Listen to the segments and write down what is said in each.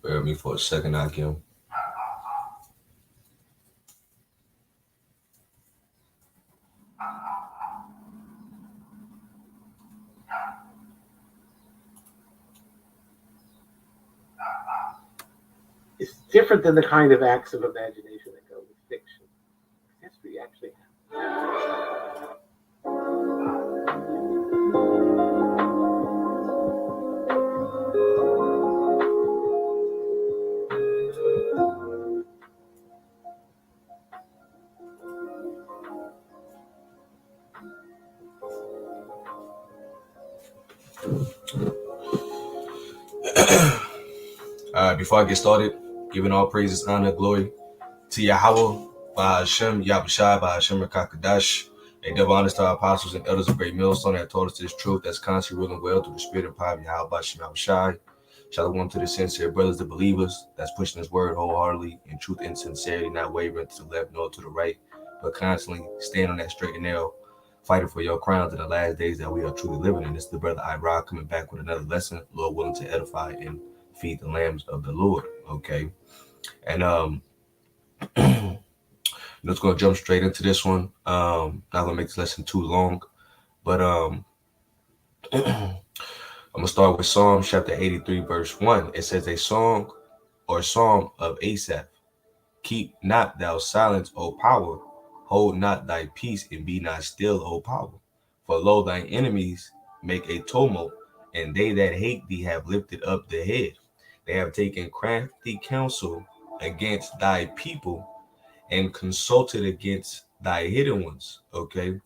Bear with me for a second, Akim. It's different than the kind of acts of imagination that go with fiction. History actually All right, before I get started, giving all praises, honor, glory to Yahweh, by Hashem, Yahushai, by Hashem Rakakadash. A double honors to our apostles and elders of Great Millstone that taught us this truth that's constantly ruling well through the spirit and power of Yahweh, by Hashem Yahushai. Shalom to the sincere brothers, the believers that's pushing His word wholeheartedly in truth and sincerity, not wavering to the left nor to the right, but constantly staying on that straight and narrow, fighting for your crowns in the last days that we are truly living in. This is the brother Ira coming back with another lesson, Lord willing to edify and feed the lambs of the Lord. Okay, and let's go jump straight into this one. Not gonna make this lesson too long, but I'm gonna start with Psalm chapter 83, verse 1. It says, a song or psalm of Asaph. Keep not thou silence, O power. Hold not thy peace, and be not still, O power. For lo, thine enemies make a tumult, and they that hate thee have lifted up the head. They have taken crafty counsel against thy people, and consulted against thy hidden ones. Okay.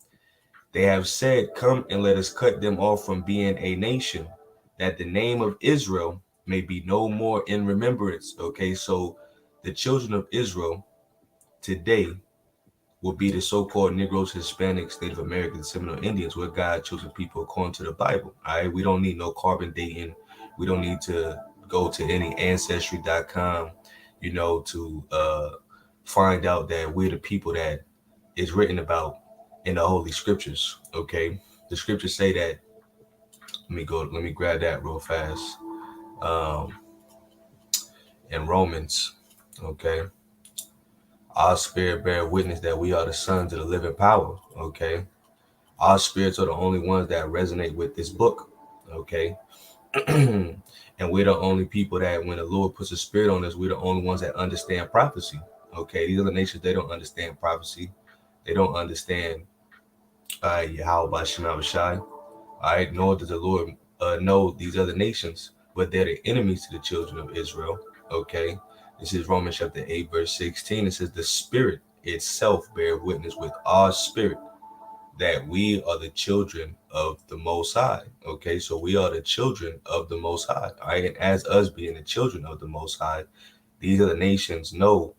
They have said, come and let us cut them off from being a nation, that the name of Israel may be no more in remembrance. Okay, so the children of Israel today will be the so-called Negroes, Hispanics, Native Americans, Seminole Indians. We're God's chosen people according to the Bible. All right, we don't need no carbon dating. We don't need to go to any ancestry.com, to find out that we're the people that is written about in the Holy Scriptures. Okay, the Scriptures say that. Let me grab that real fast. Um, in Romans, okay, our spirit bear witness that we are the sons of the living power. Okay, our spirits are the only ones that resonate with this book. Okay, and we're the only people that, when the Lord puts a spirit on us, we're the only ones that understand prophecy. Okay, these other nations, they don't understand prophecy. They don't understand Yahweh Bashem Shai. All right, nor does the Lord know these other nations, but they're the enemies to the children of Israel. Okay, this is Romans chapter 8, verse 16. It says, the Spirit itself bear witness with our spirit that we are the children of the Most High. Okay, so we are the children of the Most High. All right, and as us being the children of the Most High, these other nations know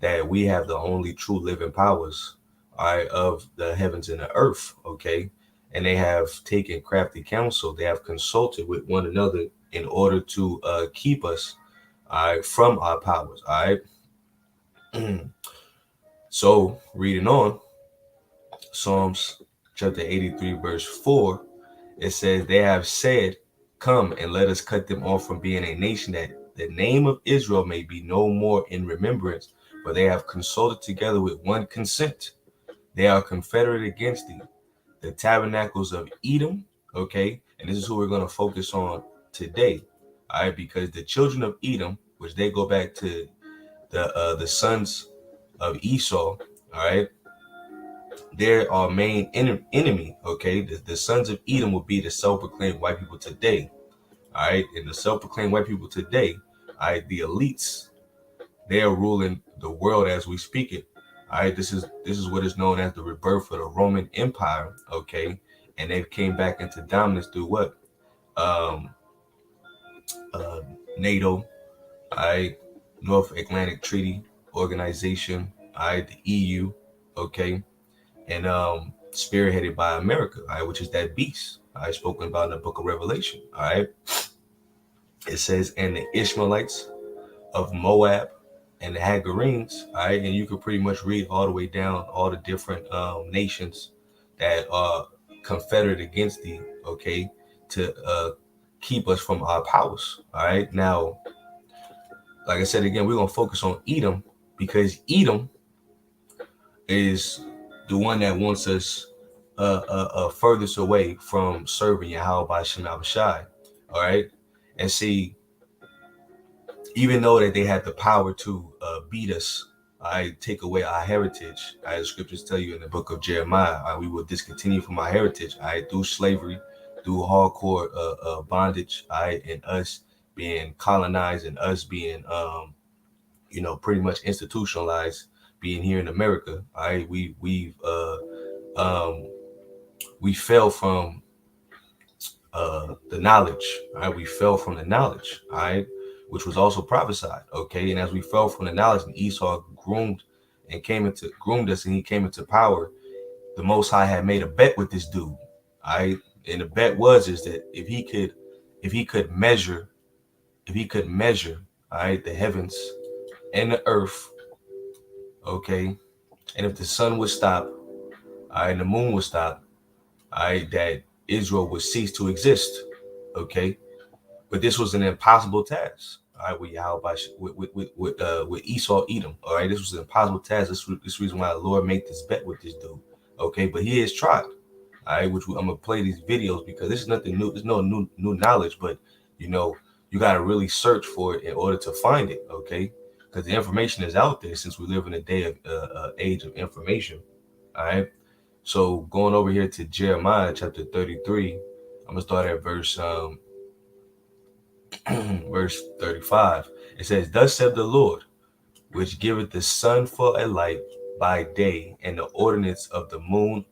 that we have the only true living powers, all right, of the heavens and the earth. Okay, and they have taken crafty counsel. They have consulted with one another in order to keep us, all right, from our powers. All right. So reading on, Psalms chapter 83, verse 4, it says, they have said, come and let us cut them off from being a nation, that the name of Israel may be no more in remembrance. For they have consulted together with one consent. They are confederate against thee. The tabernacles of Edom, okay? And this is who we're going to focus on today, all right? Because the children of Edom, which they go back to the sons of Esau, all right? They're our main enemy, okay? The sons of Edom will be the self-proclaimed white people today, all right? And the self-proclaimed white people today, all right, the elites, they are ruling the world as we speak it. All right, this is what is known as the rebirth of the Roman Empire. Okay, and they came back into dominance through what? Um, NATO, all right, North Atlantic Treaty Organization, all right, the EU, okay, and spearheaded by America, all right, which is that beast I spoken about in the book of Revelation. All right, it says, and the Ishmaelites of Moab and the Hagarenes, all right, and you could pretty much read all the way down all the different nations that are confederate against thee, okay, to keep us from our powers. All right, now like I said again, we're gonna focus on Edom because Edom is the one that wants us furthest away from serving Yahweh by Shem Shai. All right, and see, even though that they had the power to beat us, I take away our heritage. The scriptures tell you in the book of Jeremiah, we will discontinue from our heritage. Through slavery, through hardcore bondage, and us being colonized and us being, pretty much institutionalized, being here in America. We fell from the knowledge. All right, we fell from the knowledge. All right, which was also prophesied. Okay, and as we fell from the knowledge, and Esau groomed us, and he came into power. The Most High had made a bet with this dude. All right, and the bet is that if he could measure, all right, the heavens and the earth, okay, and if the sun would stop, all right, and the moon would stop, all right, that Israel would cease to exist, okay. But this was an impossible task, all right, with Esau Edom, all right. This was an impossible task. This reason why the Lord made this bet with this dude, okay. But he has tried, all right. Which I'm gonna play these videos because this is nothing new. There's no new knowledge, but you gotta really search for it in order to find it, okay. Because the information is out there since we live in a day of age of information, all right. So going over here to Jeremiah chapter 33, I'm gonna start at verse 35. It says, "Thus said the Lord, which giveth the sun for a light by day, and the ordinance of the moon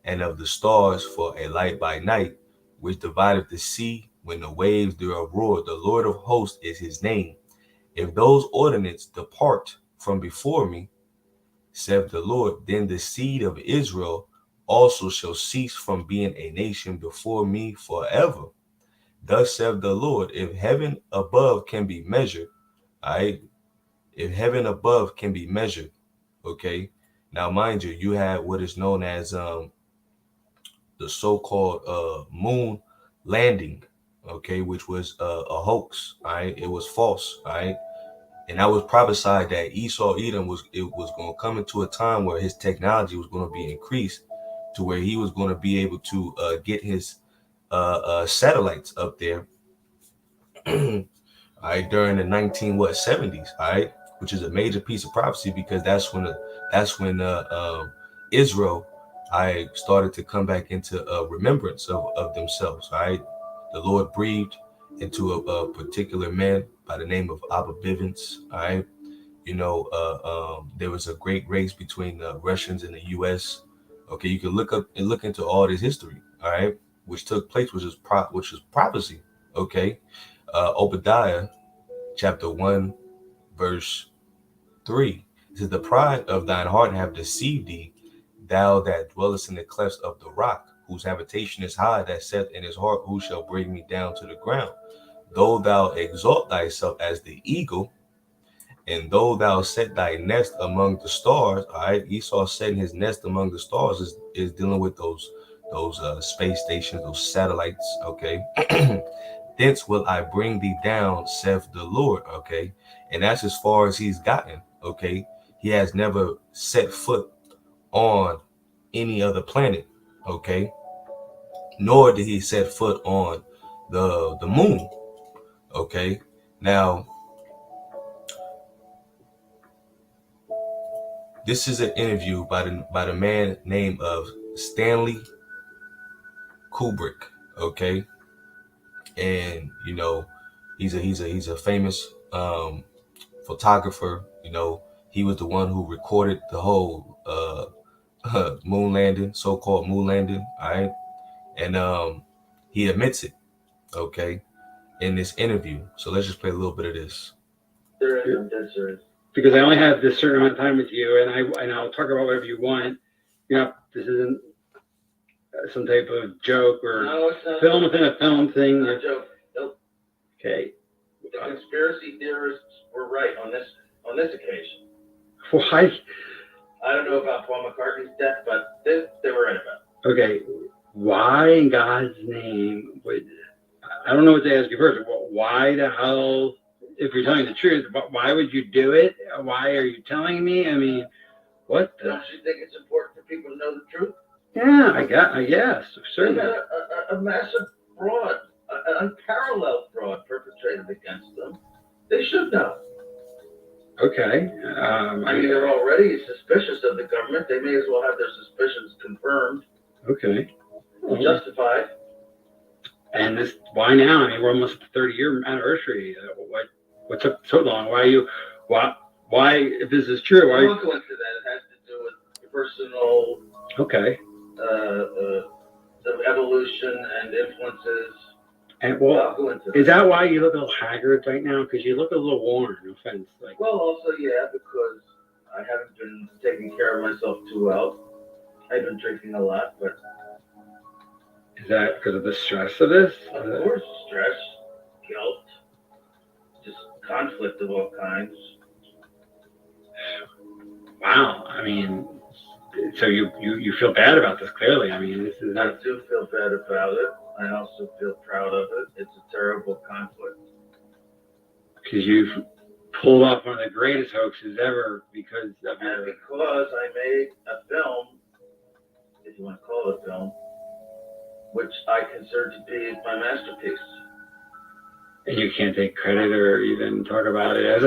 and of the stars for a light by night, which divideth the sea when the waves thereof roar. The Lord of hosts is his name. If those ordinances depart from before me, saith the Lord, then the seed of Israel also shall cease from being a nation before me forever. Thus saith the Lord, if heaven above can be measured, all right, if heaven above can be measured, okay. Now, mind you, you have what is known as the so-called moon landing, okay, which was a hoax, all right. It was false, all right. And that was prophesied that Esau Edom was going to come into a time where his technology was going to be increased to where he was going to be able to get his satellites up there, all right, during the 70s, all right, which is a major piece of prophecy because that's when Israel started to come back into remembrance of themselves, all right. The Lord breathed into a particular man by the name of Abba Bivens, all right. There was a great race between the Russians and the U.S. Okay, you can look up and look into all this history, all right, which took place, which is prophecy. Okay, Obadiah chapter 1 verse 3. It says, "The pride of thine heart have deceived thee, thou that dwellest in the clefts of the rock, whose habitation is high, that saith in his heart, who shall bring me down to the ground? Though thou exalt thyself as the eagle, and though thou set thy nest among the stars," all right, Esau setting his nest among the stars is dealing with those space stations, those satellites, okay. "Thence will I bring thee down, saith the Lord," okay. And that's as far as he's gotten, okay. He has never set foot on any other planet, okay, nor did he set foot on the moon, okay. Now, this is an interview by the man named of Stanley Kubrick, okay, and he's a famous photographer. He was the one who recorded the whole moon landing, so-called moon landing, all right, and he admits it, okay, in this interview. So let's just play a little bit of this. There is. Because I only have this certain amount of time with you, and I'll talk about whatever you want. This isn't some type of joke or film within a film thing. Not a joke. Nope. Okay. The conspiracy theorists were right on this occasion. Why? I don't know about Paul McCartney's death, but they were right about. Okay. Why in God's name would I don't know what to ask you first. Why the hell if you're telling the truth, why would you do it? Why are you telling me? I mean, what the? Don't you think it's important for people to know the truth? Yeah, I guess, They certainly. got a massive fraud, an unparalleled fraud perpetrated against them. They should know. Okay. I mean, they're already suspicious of the government. They may as well have their suspicions confirmed, Okay. justified. And this, why now? I mean, we're almost at the 30-year anniversary. What's up so long? Why, if this is true, I why? won't go into that. It has to do with personal Okay. the evolution and influences. And I'll go into is that why you look a little haggard right now? Because you look a little worn. No offense. Like, well, also, yeah, because I haven't been taking care of myself too well. I've been drinking a lot, but is that because of the stress of this? of course, stress, guilt, just conflict of all kinds. Wow. I mean, so you feel bad about this, clearly. I mean, this is I not. do feel bad about it. I also feel proud of it. It's a terrible conflict. Because you've pulled off one of the greatest hoaxes ever because of And your. because I made a film, if you want to call it a film, which I consider to be my masterpiece. And you can't take credit or even talk about it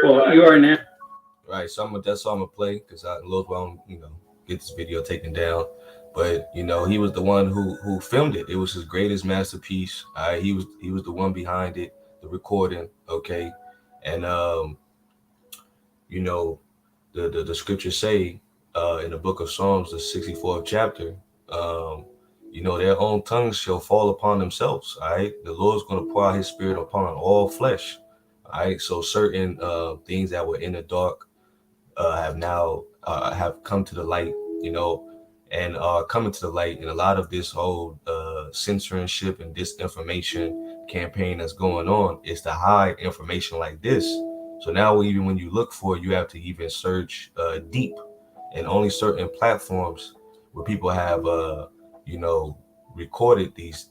Well, you are now. Right, so that's all I'm gonna play because I Lil Wayne, get this video taken down. But he was the one who filmed it. It was his greatest masterpiece. He was the one behind it, the recording. Okay, and the scriptures say in the book of Psalms, the 64th chapter, their own tongues shall fall upon themselves. All right, the Lord's gonna pour out His Spirit upon all flesh. All right, so certain things that were in the dark have now have come to the light, and are coming to the light. And a lot of this whole censorship and disinformation campaign that's going on is to hide information like this. So now even when you look for it, you have to even search deep, and only certain platforms where people have recorded these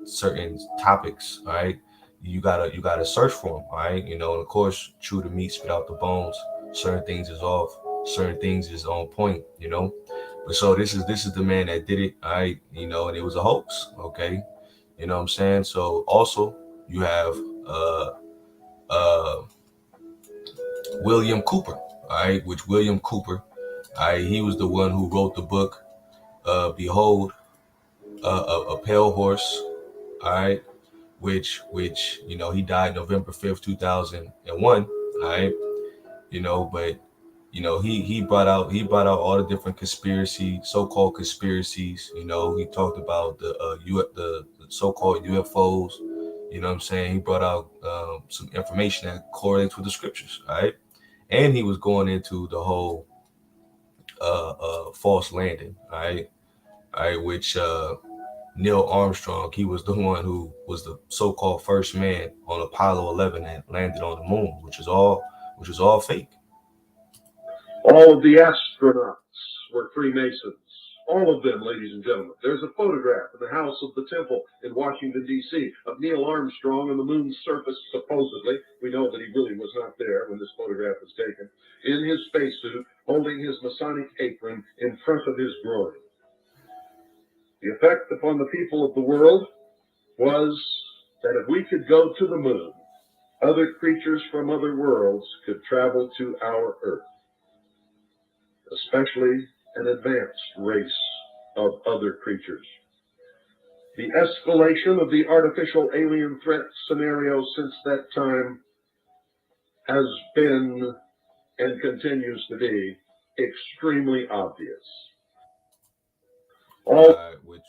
certain topics. All right, you gotta search for them. All right, and of course, chew the meat, spit out the bones. Certain things is off, certain things is on point, But so this is the man that did it, all right, and it was a hoax, okay, you know what I'm saying? So also you have William Cooper, all right, which William Cooper, all right, he was the one who wrote the book, Behold, a Pale Horse, all right, which he died November 5th, 2001, all right, but he brought out all the different so-called conspiracies. He talked about the so-called UFOs. You know what I'm saying? He brought out some information that correlates with the scriptures, all right? And he was going into the whole false landing, all right, which Neil Armstrong, he was the one who was the so-called first man on Apollo 11 that landed on the moon, which was all fake. All of the astronauts were Freemasons. All of them, ladies and gentlemen. There's a photograph in the house of the temple in Washington, D.C. of Neil Armstrong on the moon's surface, supposedly. We know that he really was not there when this photograph was taken. In his spacesuit, holding his Masonic apron in front of his groin. The effect upon the people of the world was that if we could go to the moon, other creatures from other worlds could travel to our Earth. Especially an advanced race of other creatures. The escalation of the artificial alien threat scenario since that time has been and continues to be extremely obvious.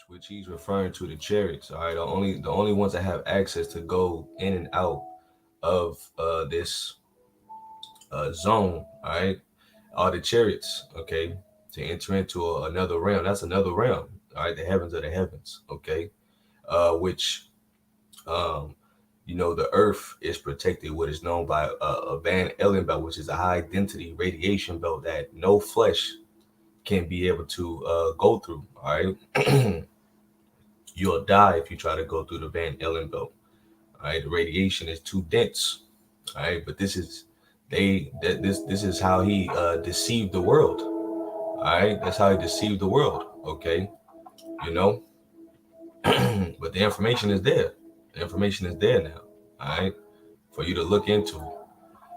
Which he's referring to the chariots. All right, the only ones that have access to go in and out of this zone, all right, are the chariots, okay, to enter into another realm. That's another realm, all right, the heavens of the heavens, okay, which, the earth is protected, what is known by a Van Allen belt, which is a high density radiation belt that no flesh can be able to go through, all right. You'll die if you try to go through the Van Allen belt, All right, the radiation is too dense. All right, but this is this is how he deceived the world. All right, that's how he deceived the world. Okay, you know, but the information is there. The information is there now. All right, for you to look into.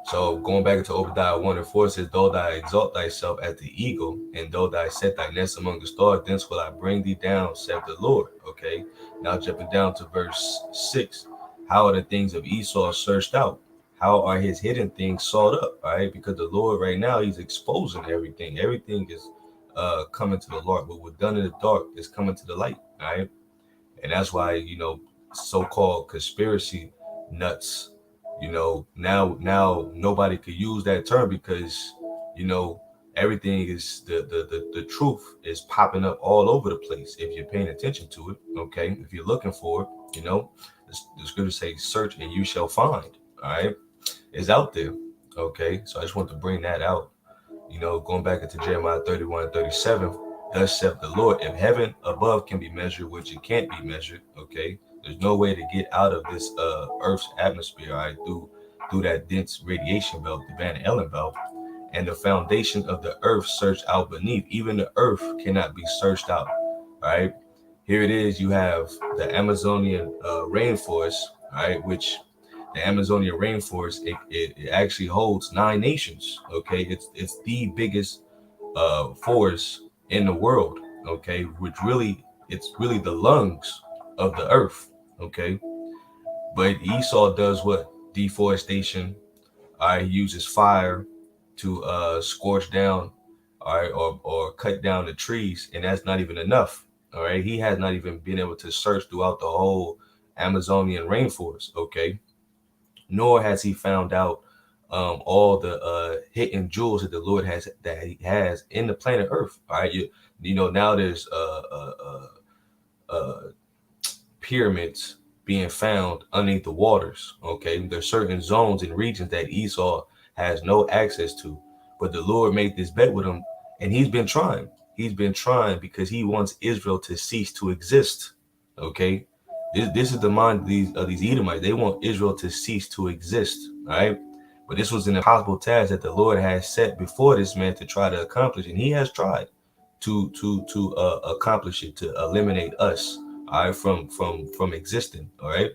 So going back into Obadiah 1 and 4 says, though thou exalt thyself as the eagle, and though thou set thy nest among the stars, thence will I bring thee down, saith the Lord. Okay. Now jumping down to verse 6. How are the things of Esau searched out? How are his hidden things sought up? All right. Because the Lord right now, he's exposing everything. Everything is coming to the Lord. What was done in the dark is coming to the light. All right. And that's why, you know, so-called conspiracy nuts, you know, now nobody could use that term because, you know, everything is the truth is popping up all over the place if you're paying attention to it. Okay, if you're looking for it, you know, the scriptures say, search and you shall find. All right, it's out there. Okay, so I just want to bring that out. You know, going back into Jeremiah 31 and 37, thus saith the Lord, if heaven above can be measured, which it can't be measured, okay, there's no way to get out of this Earth's atmosphere, all right, through that dense radiation belt, the Van Allen belt, and the foundation of the earth searched out beneath. Even the earth cannot be searched out, all right. Here it is. You have the Amazonian rainforest, all right, which the Amazonian rainforest, it actually holds 9 nations, okay. It's the biggest forest in the world, okay, which really, it's really the lungs of the earth, okay. But Esau does what? Deforestation. All right, he uses fire to scorch down, all right, or cut down the trees, and that's not even enough. All right, he has not even been able to search throughout the whole Amazonian rainforest, okay. Nor has he found out all the hidden jewels that the Lord has, that he has in the planet Earth. All right, you know, now there's pyramids being found underneath the waters. Okay, there's certain zones and regions that Esau has no access to, but the Lord made this bet with him, and he's been trying. He's been trying because he wants Israel to cease to exist. Okay, this is the mind of these Edomites. They want Israel to cease to exist. All right, but this was an impossible task that the Lord has set before this man to try to accomplish, and he has tried to accomplish it, to eliminate us, all right, from existing. All right,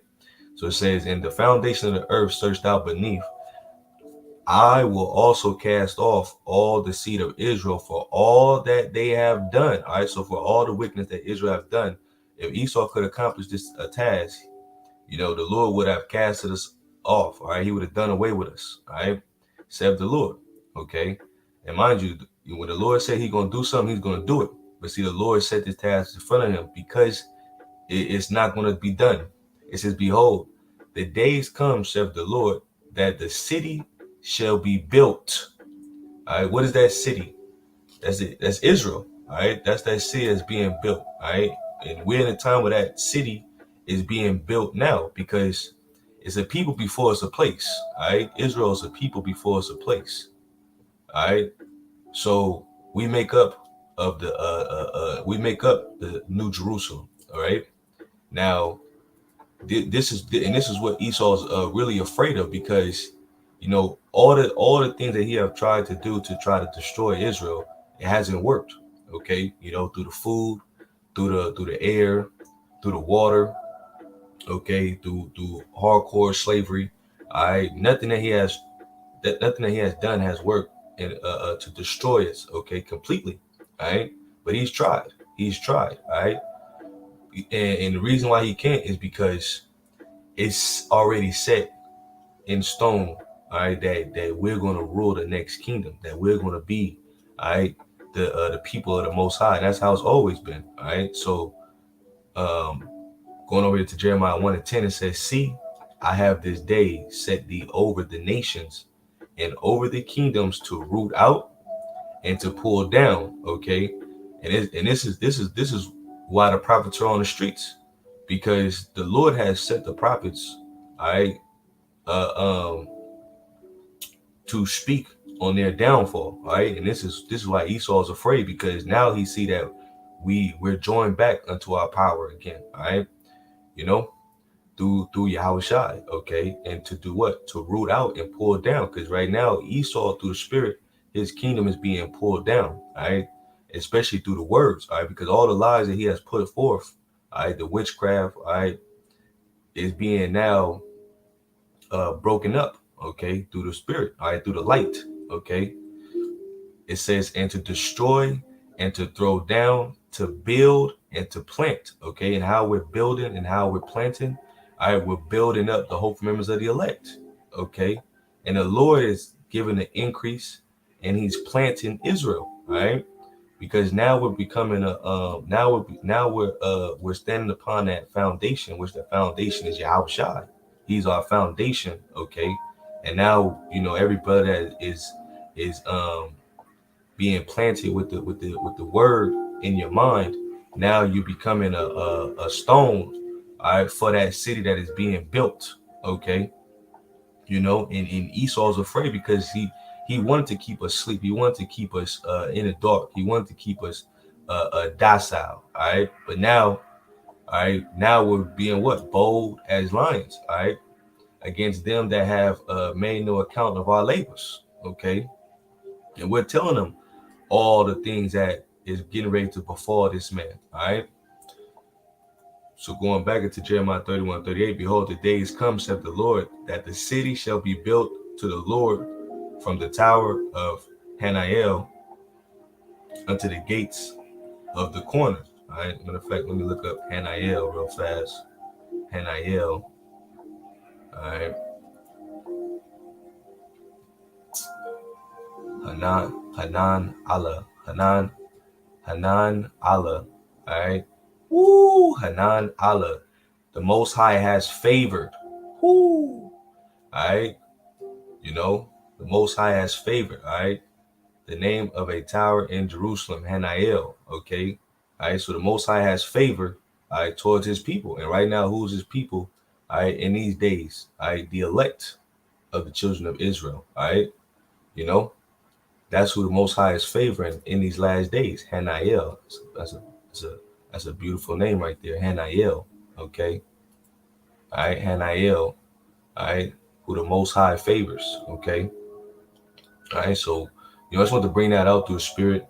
so it says, in the foundation of the earth searched out beneath, I will also cast off all the seed of Israel for all that they have done. All right, so for all the wickedness that Israel have done, if Esau could accomplish this task, you know, the Lord would have casted us off. All right, he would have done away with us. All right, said the Lord. Okay, and mind you, when the Lord said he's going to do something, he's going to do it. But see, the Lord set this task in front of him because it's not going to be done. It says, behold, the days come, saith the Lord, that the city shall be built. All right, what is that city? That's it. That's Israel. All right, that's that city that's being built. All right, and we're in a time where that city is being built now, because it's a people before it's a place. All right, Israel is a people before it's a place. All right, so we make up of the New Jerusalem. All right, now this is what Esau's really afraid of, because, you know, all the things that he have tried to do to try to destroy Israel, it hasn't worked. Okay, you know, through the food, through the air, through the water, okay, through hardcore slavery. All right, nothing that he has done has worked to destroy us, okay, completely. All right, but he's tried. All right, and the reason why he can't is because it's already set in stone. All right, that we're going to rule the next kingdom, that we're going to be, all right, the people of the Most High. And that's how it's always been. All right, so going over to Jeremiah 1 and 10, it says, see, I have this day set thee over the nations and over the kingdoms to root out and to pull down. Okay, and this is why the prophets are on the streets, because the Lord has set the prophets, all right, to speak on their downfall. All right, and this is why Esau is afraid, because now he see that we're joined back unto our power again. All right, you know, through Yahweh Shai, okay? And to do what? To root out and pull down. Because right now, Esau, through the spirit, his kingdom is being pulled down, all right? Especially through the words, all right? Because all the lies that he has put forth, all right, the witchcraft, all right, is being now broken up, okay, through the spirit, all right, through the light, okay? It says, and to destroy and to throw down, to build and to plant, okay? And how we're building and how we're planting, all right, we're building up the hopeful members of the elect, okay? And the Lord is giving the increase, and he's planting Israel, all right? Because now we're becoming we're standing upon that foundation, which the foundation is Yahweh Shai. He's our foundation, okay? And now, you know, every brother that is being planted with the word in your mind, now you're becoming a stone, all right, for that city that is being built, okay? You know, and Esau's afraid because he wanted to keep us asleep. He wanted to keep us in the dark. He wanted to keep us docile, all right? But now, all right, now we're being what? Bold as lions, all right? Against them that have made no account of our labors, okay? And we're telling them all the things that is getting ready to befall this man, all right? So going back into Jeremiah 31:38, behold, the days come, saith the Lord, that the city shall be built to the Lord from the tower of Hanael unto the gates of the corner. All right, matter of fact, let me look up Hanael real fast. Hanael. All right. Hanan Allah. Hanan Allah. All right. Woo, Hanan Allah. The Most High has favored. Woo. All right. You know, the Most High has favored. All right. The name of a tower in Jerusalem, Hanael. Okay. All right. So the Most High has favor, all right, towards his people. And right now, who's his people? All right. In these days, all right, the elect of the children of Israel. All right. You know, that's who the Most High is favoring in these last days. Hanael. That's a beautiful name right there. Hanael. Okay. All right. Hanael. All right. Who the Most High favors. Okay. All right. So, you know, I just want to bring that out through the spirit.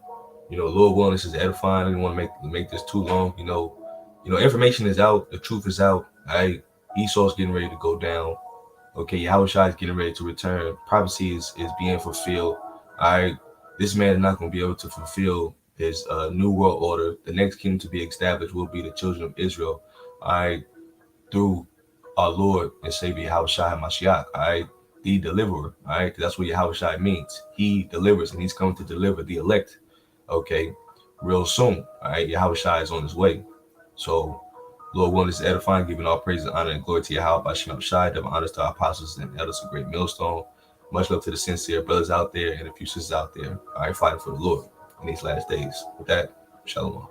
You know, Lord willing, this is edifying. I didn't want to make this too long. You know, information is out. The truth is out. All right. Esau's getting ready to go down. Okay. Yahweh Shai is getting ready to return. Prophecy is being fulfilled. All right. This man is not going to be able to fulfill his new world order. The next kingdom to be established will be the children of Israel. All right. Through our Lord and Savior Yahweh Shai HaMashiach. All right. The deliverer. All right. Because that's what Yahweh Shai means. He delivers, and he's coming to deliver the elect. Okay. Real soon. All right. Yahweh Shai is on his way. So, Lord willing, this is edifying, giving all praise and honor and glory to Yahweh by Shem Shai, double honors to our apostles and elders of Great Millstone. Much love to the sincere brothers out there and a few sisters out there. All right, fighting for the Lord in these last days. With that, shalom.